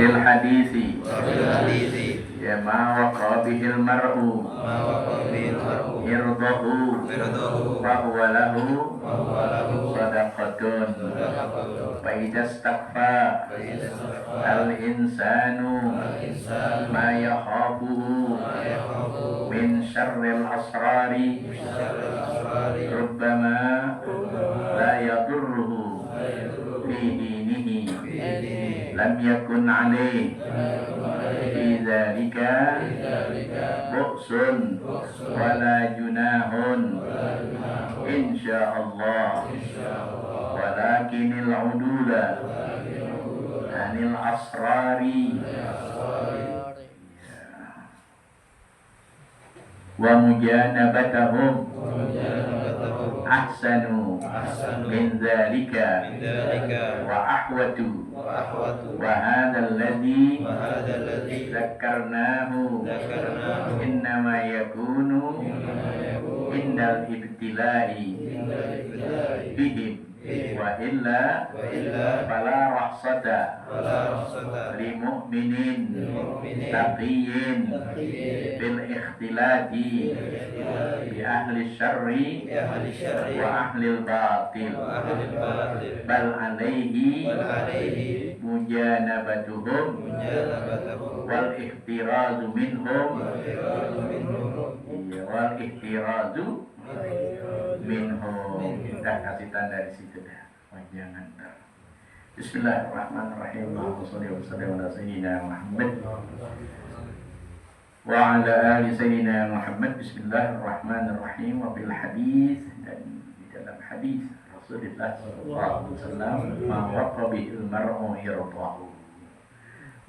fil hadisi ya ma waqa bihil mar'u irdahu wa huwa lahu sadaqatun wa idza istakfa al insanu ma yakhafuhu min syarril asrari rubbama la yadurruhu fi dinihi lam yakun alaih fi dzalika bu'sun wala junahun insyaallah walakinil udula anil asrari wa mujanabatahum ahsanu min dzalika wa ahwatu wa hadzal ladzi dzakarnahu innama yakunu indal ibtila'i bihim wa illa fala rahsata li mu'minin taqiyyin bil ikhtilati bi ahli syarri wa ahli al-batil bal alaihi mujanabatuhum wal ihtirazu minhum wal ihtirazu minhum. Kita kasih tanda di situ dah. Jangan. Bismillahirrahmanirrahim. Allahumma shalli wa sallim ala sayyidina Muhammad wa ala ali sayyidina Muhammad. Bismillahirrahmanirrahim. Wa bil hadis, dan di dalam hadis Rasulullah sallallahu alaihi wasallam, ma waqa bil mar'u irdahu.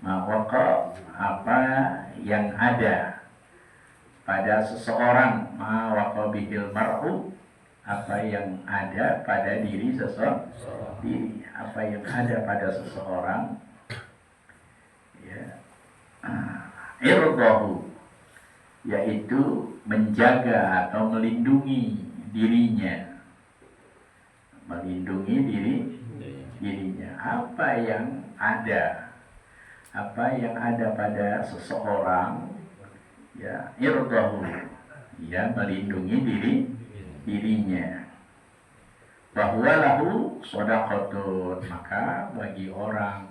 Ma waqa, apa yang ada pada seseorang, ma waqa bil mar'u, apa yang ada pada diri seseorang, apa yang ada pada seseorang, ya, irdahu, yaitu menjaga atau melindungi dirinya, dirinya. Apa yang ada pada seseorang, ya, irdahu, ya, melindungi dirinya. Bahwa lahu shadaqatun, maka bagi orang,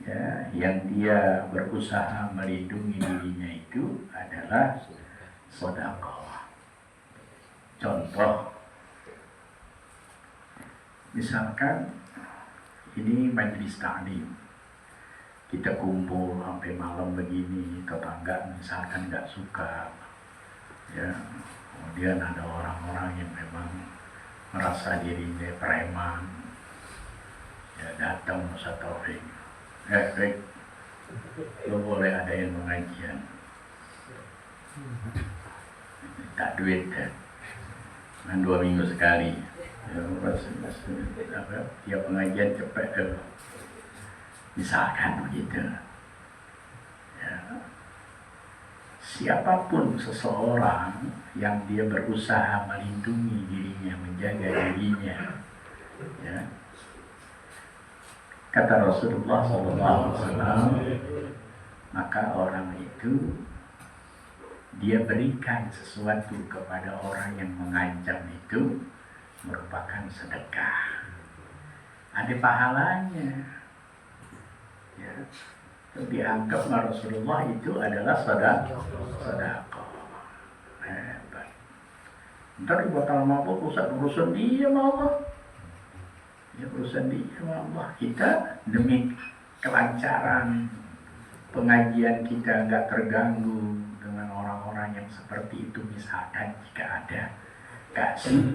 ya, yang dia berusaha melindungi dirinya itu adalah sedekah. Contoh, misalkan ini majelis taklim, kita kumpul sampai malam begini, tetangga misalkan nggak suka, ya, kemudian ada orang-orang yang memang merasa dirinya preman, ya, datang Ustaz Taufik, Fik, lo boleh adain pengajian, tak duit kan, 2 minggu sekali, ya, tiap pengajian cepet, misalkan begitu, ya. Siapapun seseorang yang dia berusaha melindungi dirinya, menjaga dirinya, ya, kata Rasulullah SAW, maka orang itu dia berikan sesuatu kepada orang yang mengancam itu merupakan sedekah, ada pahalanya, ya. Dianggap Rasulullah itu adalah sedekah. Hebat. Ntar bakal mabuk urusan dia sama Allah. Ya, urusan dia sama Allah. Kita demi kelancaran pengajian kita nggak terganggu dengan orang-orang yang seperti itu, misalkan jika ada, kasih.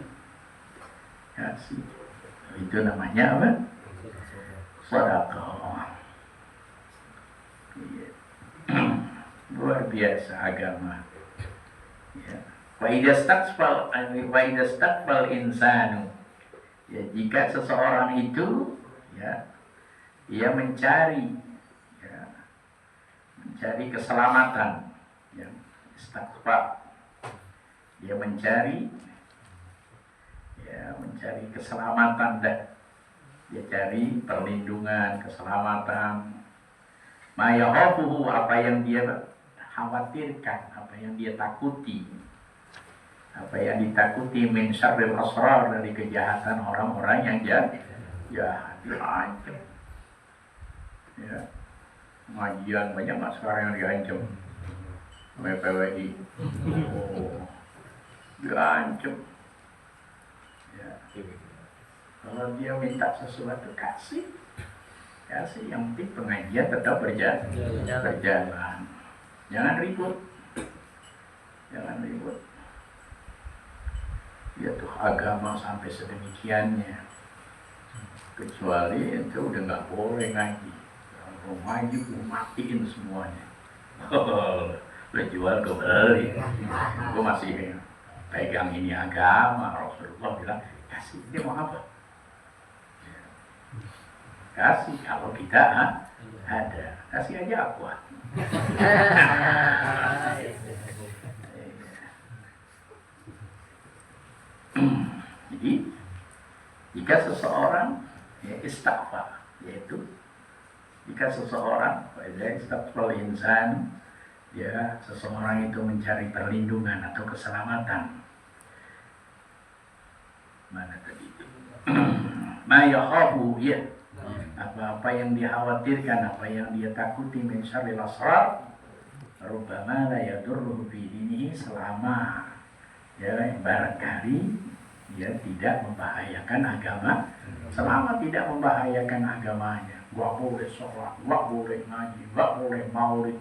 Itu namanya apa? Sedekah. Luar biasa agama, ya. Wa idza staqbal insanu, ya, jika seseorang itu, ya, ia mencari keselamatan, ya, istaqbal, dia mencari keselamatan, dan dia cari perlindungan, keselamatan Ma yakhafuhu, apa yang dia khawatirkan, apa yang dia takuti, apa yang ditakuti min syarril asrar, dari kejahatan orang-orang yang jahat, diancam. Ya, pengajian banyak nggak sekarang yang diancam, PWI, diancam. Ya. Kalau dia minta sesuatu kasih, yang penting pengajian tetap berjalan. Jangan ribut. Ya tuh agama sampai sedemikiannya, kecuali itu udah nggak boleh ngaji. Kalau ngaji matiin semuanya. Lo jual gue beli. Gue masih pegang ini agama. Rasulullah bilang kasih, dia mau apa? Kasih, kalau kita ada, kasih aja aku. Jadi jika seseorang istighfar, yaitu jika seseorang istighfar insan, ya seseorang itu mencari perlindungan atau keselamatan. Mana tadi itu? Ma yakhafu, ya, apa yang dikhawatirkan, apa yang dia takuti min syarril asrar, rubbama la yadurruhu fi dinihi, selama ya barangkali dia tidak membahayakan agama, selama tidak membahayakan agamanya. Gak boleh sholat, gak boleh ngaji, gak boleh maulid.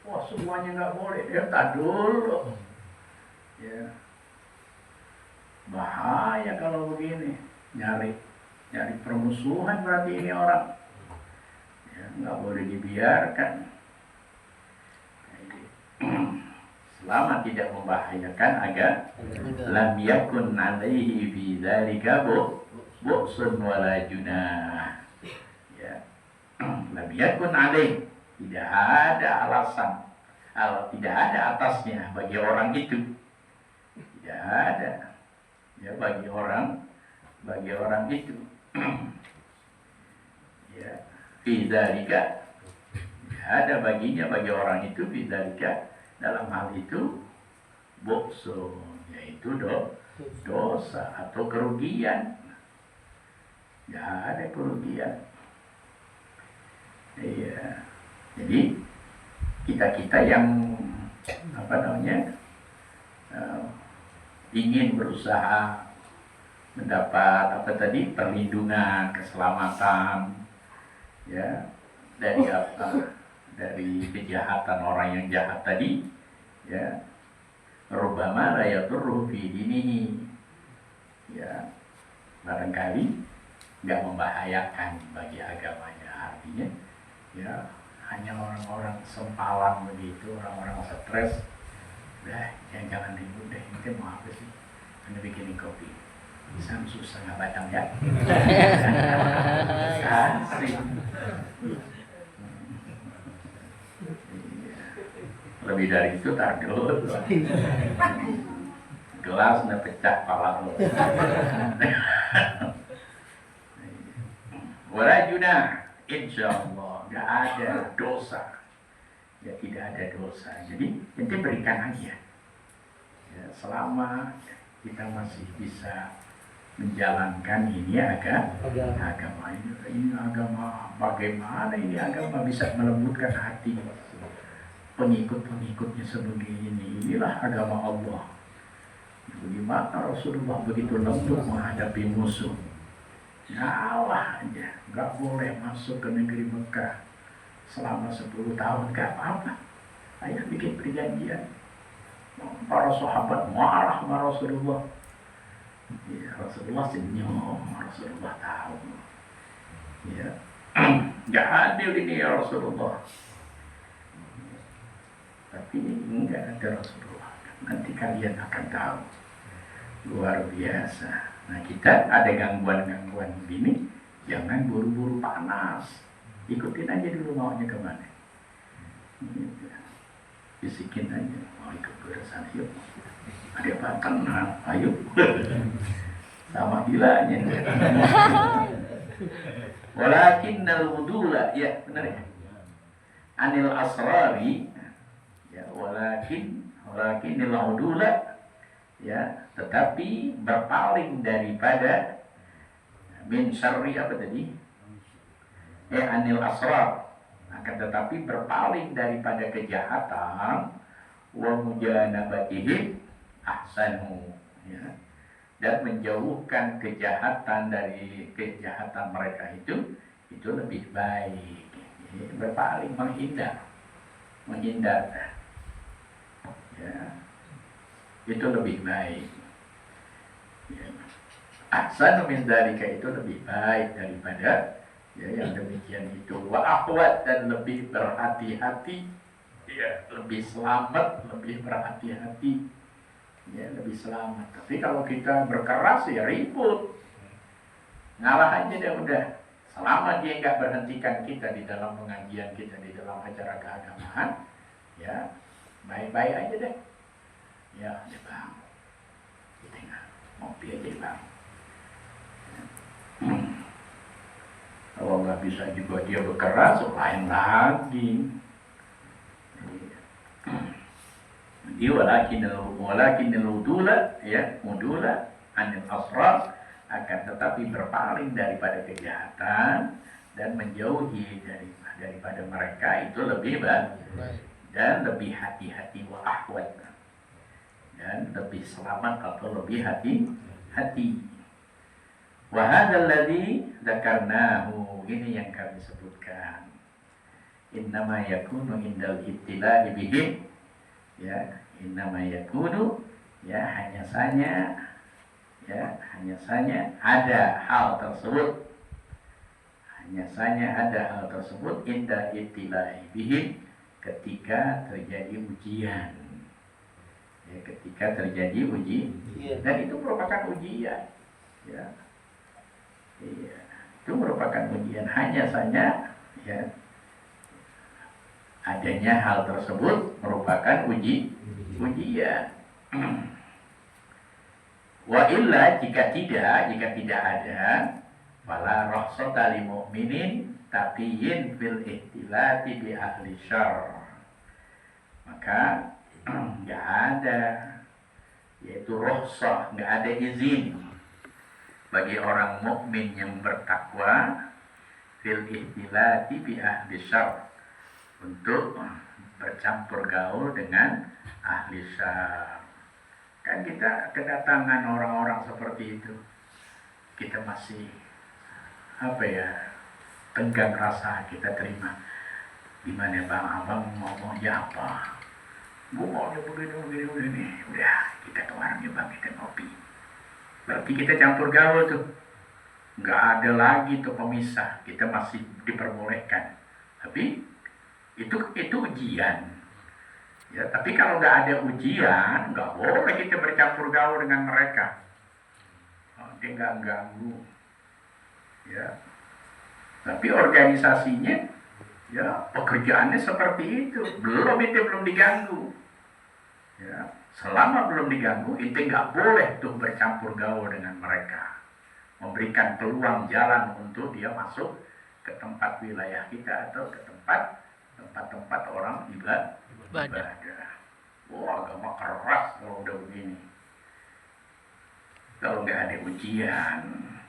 Wah, semuanya gak boleh. Ya tak dulu. Ya, bahaya kalau begini. Nyari permusuhan berarti ini orang. Ya, gak boleh dibiarkan. Selama tidak membahayakan agama, lam yakun alaihi fi dzalika bu'sun wala junah. Ya. Lam yakun alaihi, tidak ada alasan, tidak ada atasnya bagi orang itu. Tidak ada. Ya, bagi orang itu. Ya, fi dzalika, tidak ada baginya, bagi orang itu fi dzalika, dalam hal itu bokso, yaitu dosa atau kerugian. Ya, ada kerugian. Iya. Jadi kita yang ingin berusaha mendapat perlindungan, keselamatan, ya, dari dari kejahatan orang yang jahat tadi, ya, rubbama la yadurru fi dinihi, ya, barangkali nggak membahayakan bagi agamanya. Artinya, ya, hanya orang-orang sempalan begitu, orang-orang stres, jangan ribut deh, ini mau apa sih? Anda bikinin kopi, Samsu setengah batang ya. Asik. Lebih dari itu tar dulu. Gelasnya pecah pala lo. Wala junah, insyaallah enggak ada dosa. Ya, tidak ada dosa. Jadi ente berikan aja. Ya, selama kita masih bisa menjalankan ini agama ini agama, bagaimana ini agama bisa melembutkan hati pengikut-pengikutnya sebegini. Inilah agama Allah. Bagaimana Rasulullah begitu lembut menghadapi musuh. Nyalah aja, nggak boleh masuk ke negeri Mekah selama 10 tahun, nggak apa-apa. Ayo bikin perjanjian. Para sahabat marah sama Rasulullah. Ya, Rasulullah senyum, Rasulullah tahu. Ya, nggak adil ini ya Rasulullah. Tapi enggak ada Rasulullah. Nanti kalian akan tahu. Luar biasa. Nah, kita ada gangguan-gangguan begini, jangan buru-buru panas. Ikutin aja dulu maunya kemana. Gitu. Bisikin aja, mau ikut goresan, yuk. Ada apa? Tenang, ayo. Sama gilanya. Walakinnal wudula, ya benar ya. anil asrari, ya, walakinil udula, ya, tetapi berpaling daripada min syarri apa tadi? Anil asrar, akan tetapi berpaling daripada kejahatan, wa mujanabatihim ahsanu, ya, dan menjauhkan kejahatan dari kejahatan mereka itu lebih baik. Berpaling, menghindar, ya, itu lebih baik. Ya. Ahsanu min dzalika, itu lebih baik daripada, ya, yang demikian itu. Wa ahwat, dan lebih berhati-hati, ya, lebih selamat, lebih berhati-hati, ya, lebih selamat. Tapi kalau kita berkeras, ya ribut, ngalah aja deh udah. Selama dia nggak berhentikan kita di dalam pengajian kita, di dalam acara keagamaan, ya baik-baik aja deh. Ya, deh bang, kita nggak ngopi aja bang. Kalau nggak bisa juga dia berkeras, lain lagi. Jadi walakinil udula, ya, udula anil asrar, akan tetapi berpaling daripada kejahatan dan menjauhi daripada mereka itu lebih baik dan lebih hati-hati, wa ahwat, dan lebih selamat atau lebih hati-hati. Wa hadzal ladzi dzakarnahu, ini yang kami sebutkan. Innama yakunu indal ibtila'i bihim, ya, innama yakunu, ya, hanya saja ada hal tersebut inda ibtila'i bihim, ketika terjadi ujian, ya, ketika terjadi dan itu merupakan ujian, ya, iya, itu merupakan ujian. Hanya saja, ya, adanya hal tersebut merupakan ujian. Wa illa, jika tidak ada, fala rukhsata lil mu'minin taqiyin fil ihtilati bi ahli syarr, maka enggak ada, yaitu rukhsah, enggak ada izin bagi orang mukmin yang bertakwa fil ihtilati bi ahli syarr, untuk bercampur gaul dengan ahli syarr. Kan kita kedatangan orang-orang seperti itu, kita masih tenggang rasa kita terima. Gimana bang, abang maunya apa? Gue maunya begini. Udah, kita ke warungnya bang, kita ngopi. Berarti kita campur gaul tuh, nggak ada lagi tuh pemisah, kita masih diperbolehkan. Tapi itu ujian. Ya, tapi kalau nggak ada ujian, nggak boleh kita bercampur gaul dengan mereka. Dia nggak ganggu. Ya, tapi organisasinya, ya, pekerjaannya seperti itu. Belum diganggu. Ya, selama belum diganggu, itu nggak boleh tuh bercampur gaul dengan mereka. Memberikan peluang jalan untuk dia masuk ke tempat wilayah kita atau ke tempat orang ibadah. Wah, agama keras kalau udah begini. Kalau nggak ada ujian,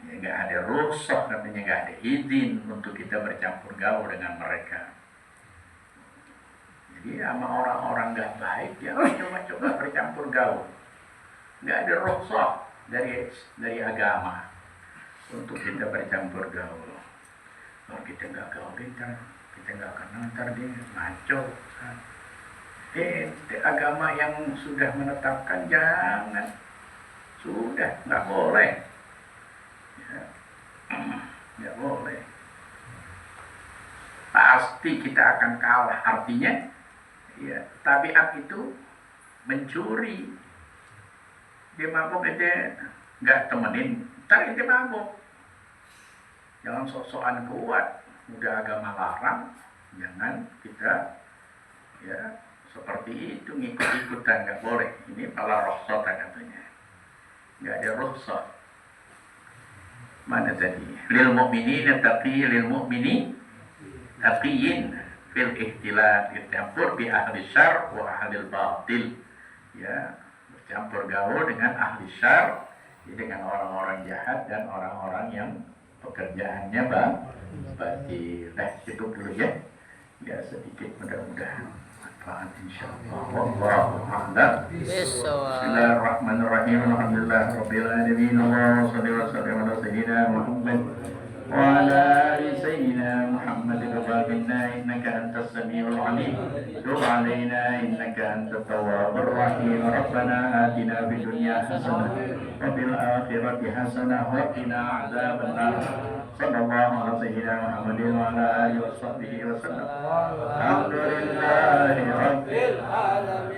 ya nggak ada rukhsah, katanya nggak ada izin untuk kita bercampur gaul dengan mereka. Jadi sama orang-orang nggak baik, ya coba bercampur gaul. Nggak ada rukhsah dari agama untuk kita bercampur gaul. Kalau kita nggak gaulin, kita nggak kenal, ntar dia ngaco. Agama yang sudah menetapkan jangan, sudah nggak boleh, ya, nggak boleh. Pasti kita akan kalah. Artinya, ya, tabiat itu mencuri. Dia mabuk aja nggak temenin, ntar dia mabuk. Jangan sok-sokan kuat, udah agama larang, jangan kita, ya, seperti itu ngikut-ikutan, nggak boleh. Ini pala rukhsah katanya, nggak ada rukhsah. Mana tadi? Lil mu'minin taqiyin fil ikhtilat, bercampur bi ahli syarr wa ahli batil. Ya, bercampur gaul dengan ahli syarr, dengan orang-orang jahat dan orang-orang yang pekerjaannya batil. Itu dulu ya. Ya sedikit mudah-mudahan manfaat insyaallah. Wallahu a'lam. Bismillahirrahmanirrahim. Alhamdulillahirabbil alamin. Allahumma shalli wa sallim ala sayyidina Muhammad وعلى آل سيدنا محمد وبارك إنك أنت السميع العليم تب علينا إنك أنت التواب الرحيم ربنا آتنا في الدنيا حسنة وفي الآخرة حسنة وقنا عذاب النار صلى الله على سيدنا محمد وعلى آله وصحبه وسلم الحمد لله رب العالمين.